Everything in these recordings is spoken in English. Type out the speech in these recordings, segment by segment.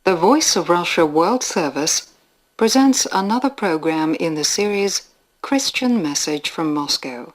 The Voice of Russia World Service presents another program in the series Christian Message from Moscow.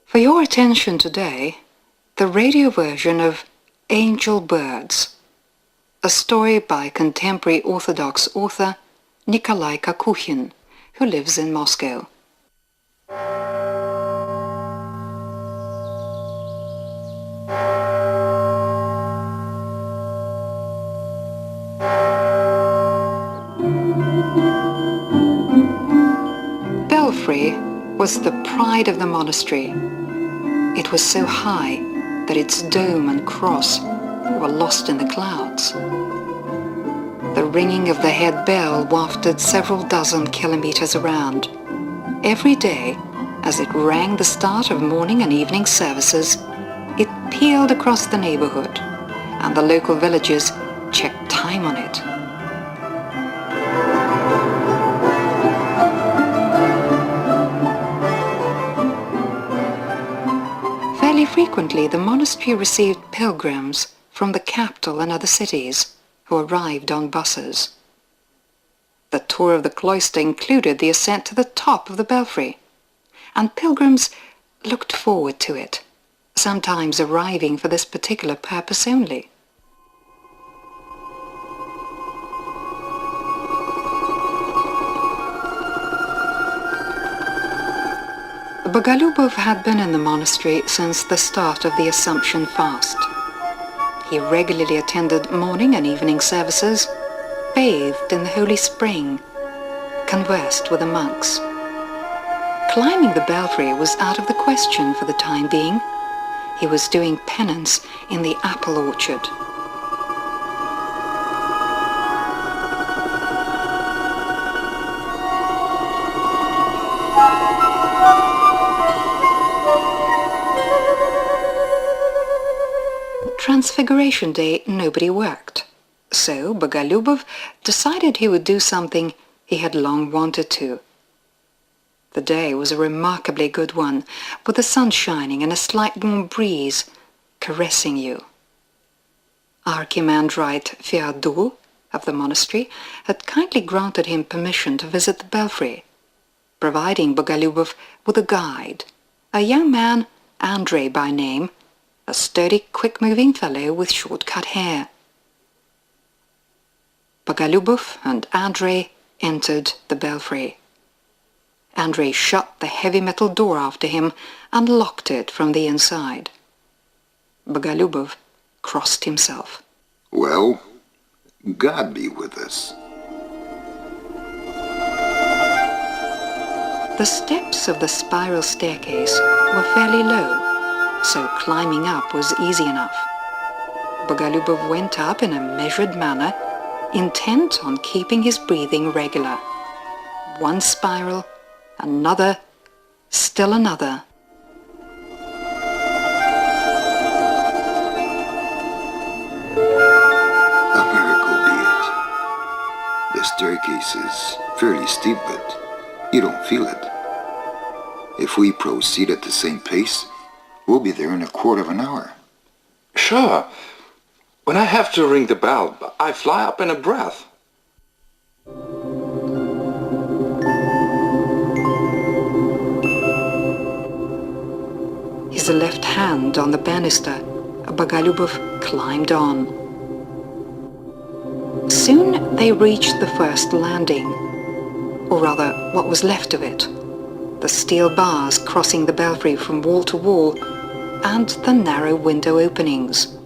For your attention today, the radio version of Angel Birds, a story by contemporary Orthodox author Nikolai Kakuhin, who lives in Moscow. Belfry was the pride of the monastery. It was so high that its dome and cross were lost in the clouds. The ringing of the head bell wafted several dozen kilometers around. Every day, as it rang the start of morning and evening services, it pealed across the neighbourhood, and the local villagers checked time on it. Fairly frequently, the monastery received pilgrims from the capital and other cities who arrived on buses. The tour of the cloister included the ascent to the top of the belfry, and pilgrims looked forward to it, sometimes arriving for this particular purpose only. Bogolyubov had been in the monastery since the start of the Assumption fast. He regularly attended morning and evening services, bathed in the holy spring, conversed with the monks. Climbing the belfry was out of the question for the time being. He was doing penance in the apple orchard. Transfiguration Day nobody worked, so Bogolyubov decided he would do something he had long wanted to. The day was a remarkably good one, with the sun shining and a slight warm breeze caressing you. Archimandrite Fyodor of the monastery had kindly granted him permission to visit the belfry, providing Bogolyubov with a guide, a young man, Andrei by name, a sturdy, quick-moving fellow with short-cut hair. Bogolyubov and Andrei entered the belfry. Andrei shut the heavy metal door after him and locked it from the inside. Bogolyubov crossed himself. Well, God be with us. The steps of the spiral staircase were fairly low, so climbing up was easy enough. Bogolyubov went up in a measured manner, intent on keeping his breathing regular. One spiral, another, still another. A miracle be it. The staircase is fairly steep, but you don't feel it. If we proceed at the same pace, we'll be there in a quarter of an hour. Sure. When I have to ring the bell, I fly up in a breath. His left hand on the banister, Bogolyubov climbed on. Soon they reached the first landing, or rather what was left of it, the steel bars crossing the belfry from wall to wall, and the narrow window openings.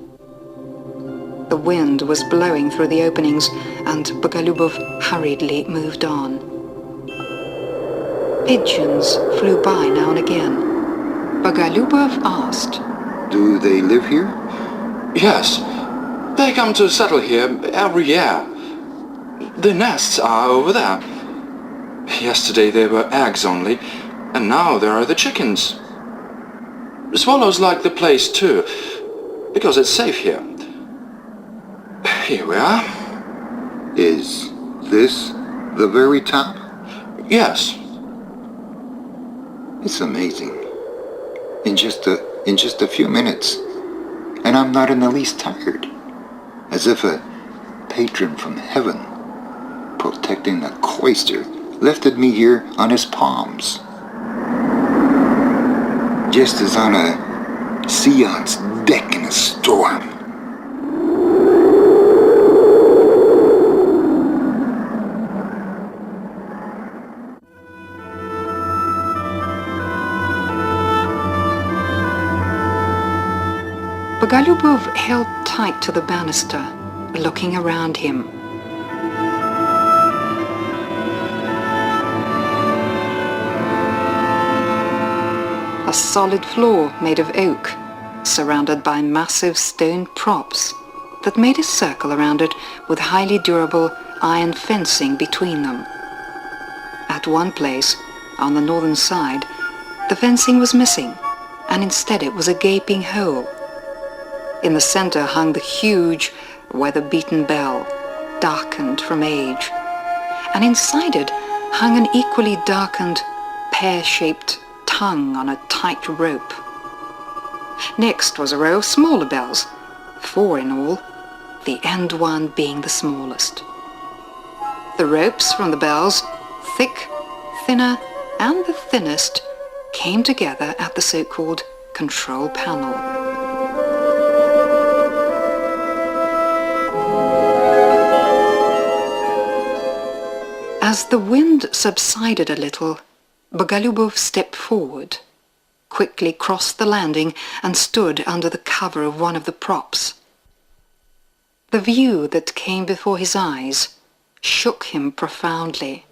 The wind was blowing through the openings, and Bogolyubov hurriedly moved on. Pigeons flew by now and again. Bogolyubov asked, Do they live here? Yes, they come to settle here every year. The nests are over there. Yesterday they were eggs only, and now there are the chickens. Swallows like the place too, because it's safe here. Here we are. Is this the very top? Yes. It's amazing. In just a few minutes, and I'm not in the least tired. As if a patron from heaven, protecting the cloister, lifted me here on his palms. Just as on a seance deck in a storm. Bogolyubov held tight to the banister, looking around him. A solid floor made of oak, surrounded by massive stone props that made a circle around it with highly durable iron fencing between them. At one place, on the northern side, the fencing was missing, and instead it was a gaping hole. In the center hung the huge, weather-beaten bell, darkened from age, and inside it hung an equally darkened, pear-shaped tongue on a tight rope. Next was a row of smaller bells, 4 in all, the end one being the smallest. The ropes from the bells, thick, thinner, and the thinnest, came together at the so-called control panel. As the wind subsided a little, Bogolyubov stepped forward, quickly crossed the landing and stood under the cover of one of the props. The view that came before his eyes shook him profoundly.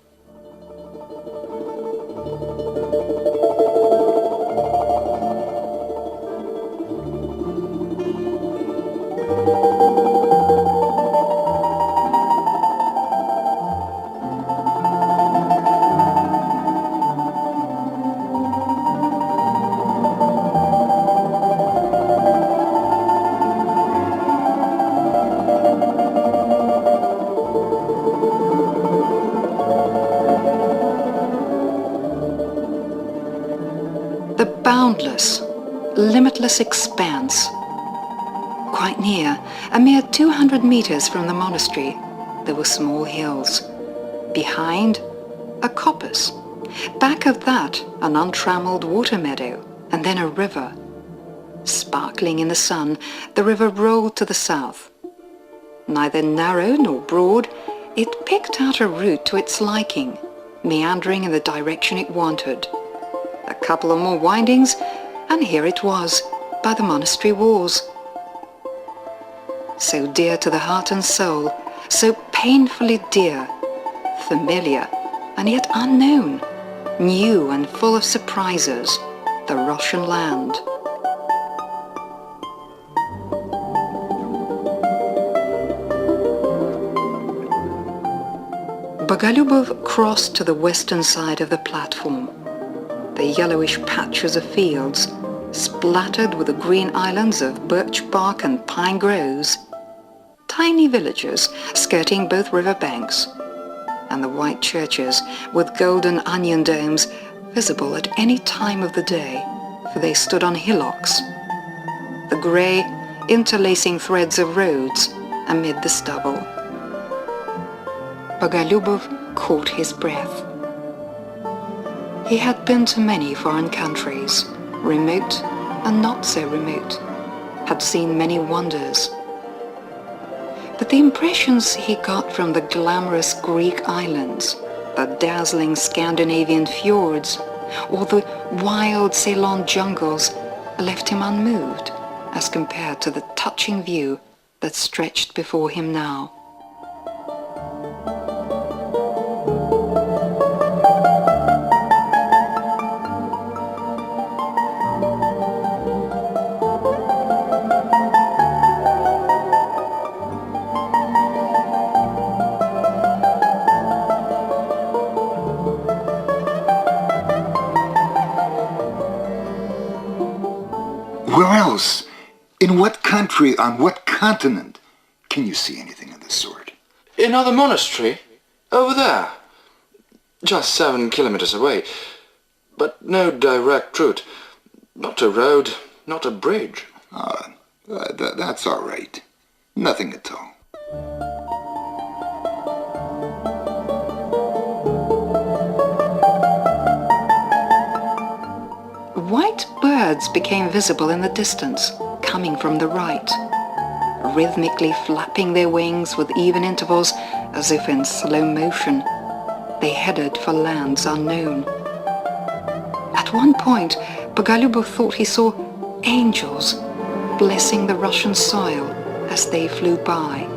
The boundless, limitless expanse. Quite near, a mere 200 meters from the monastery, there were small hills. Behind, a coppice. Back of that, an untrammeled water meadow, and then a river. Sparkling in the sun, the river rolled to the south. Neither narrow nor broad, it picked out a route to its liking, meandering in the direction it wanted. A couple of more windings, and here it was, by the monastery walls. So dear to the heart and soul, so painfully dear, familiar, and yet unknown, new and full of surprises, the Russian land. Bogolyubov crossed to the western side of the platform. The yellowish patches of fields, splattered with the green islands of birch bark and pine groves, tiny villages skirting both river banks, and the white churches with golden onion domes visible at any time of the day, for they stood on hillocks. The grey, interlacing threads of roads amid the stubble. Bogolyubov caught his breath. He had been to many foreign countries, remote and not so remote, had seen many wonders. But the impressions he got from the glamorous Greek islands, the dazzling Scandinavian fjords, or the wild Ceylon jungles left him unmoved as compared to the touching view that stretched before him now. Where else? In what country, on what continent, can you see anything of the sort? Another monastery? Over there. Just 7 kilometers away. But no direct route. Not a road, not a bridge. That's all right. Nothing at all. White birds became visible in the distance, coming from the right, rhythmically flapping their wings with even intervals as if in slow motion. They headed for lands unknown. At one point, Bogolyubov thought he saw angels blessing the Russian soil as they flew by.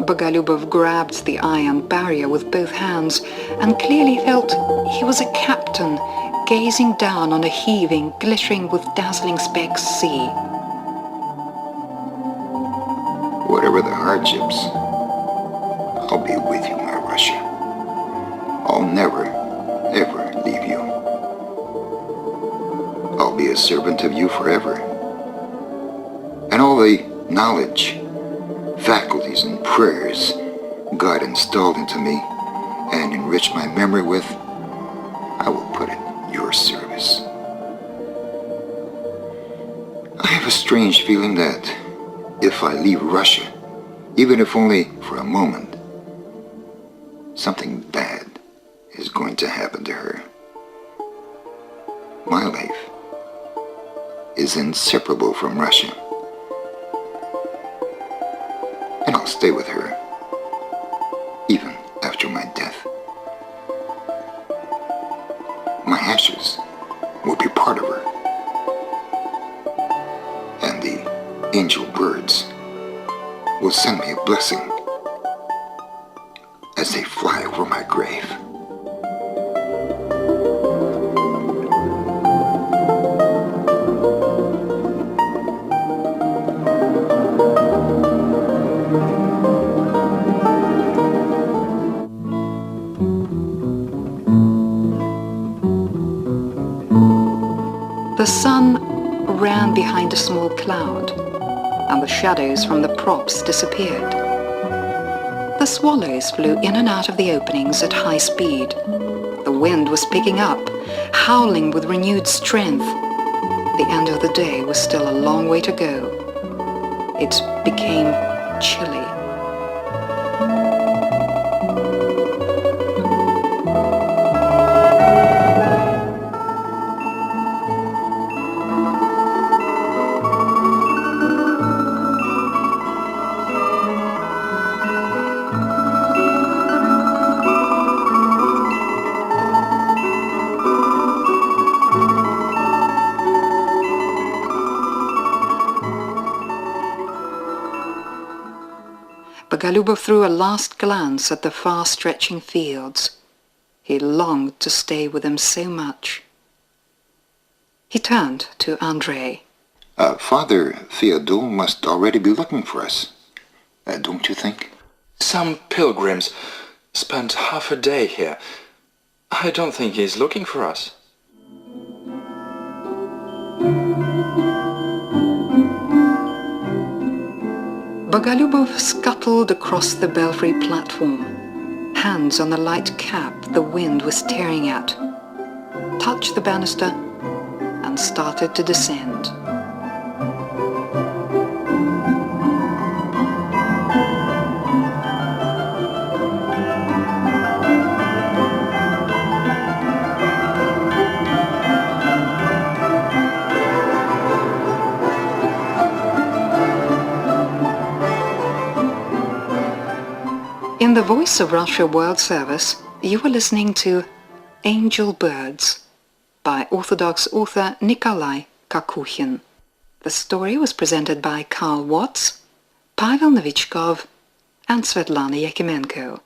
Bogolyubov grabbed the iron barrier with both hands and clearly felt he was a captain gazing down on a heaving, glittering with dazzling specks sea. Whatever the hardships, I'll be with you, my Russia. I'll never, ever leave you. I'll be a servant of you forever. And all the knowledge, faculties and prayers God installed into me and enriched my memory with, I will put at your service. I have a strange feeling that if I leave Russia, even if only for a moment, something bad is going to happen to her. My life is inseparable from Russia. And I'll stay with her, even after my death. My ashes will be part of her. And the angel birds will send me a blessing as they fly over my grave. The sun ran behind a small cloud, and the shadows from the props disappeared. The swallows flew in and out of the openings at high speed. The wind was picking up, howling with renewed strength. The end of the day was still a long way to go. It became chilly. Bogolyubov threw a last glance at the far-stretching fields. He longed to stay with them so much. He turned to Andrei. Father Theodule must already be looking for us. Don't you think? Some pilgrims spent half a day here. I don't think he's looking for us. Bogolyubov scuttled across the belfry platform, hands on the light cap the wind was tearing at, touched the banister and started to descend. In the Voice of Russia World Service, you were listening to Angel Birds by Orthodox author Nikolai Kakuhin. The story was presented by Karl Watts, Pavel Novichkov and Svetlana Yakimenko.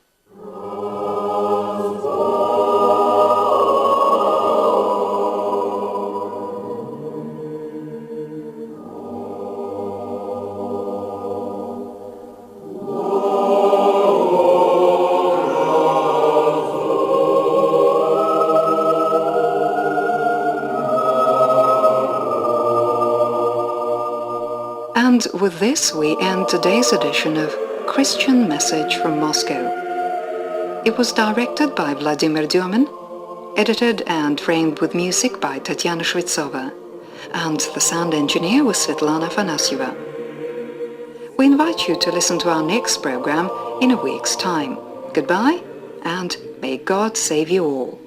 And with this, we end today's edition of Christian Message from Moscow. It was directed by Vladimir Dyomin, edited and framed with music by Tatiana Shvetsova, and the sound engineer was Svetlana Afanasieva. We invite you to listen to our next program in a week's time. Goodbye, and may God save you all.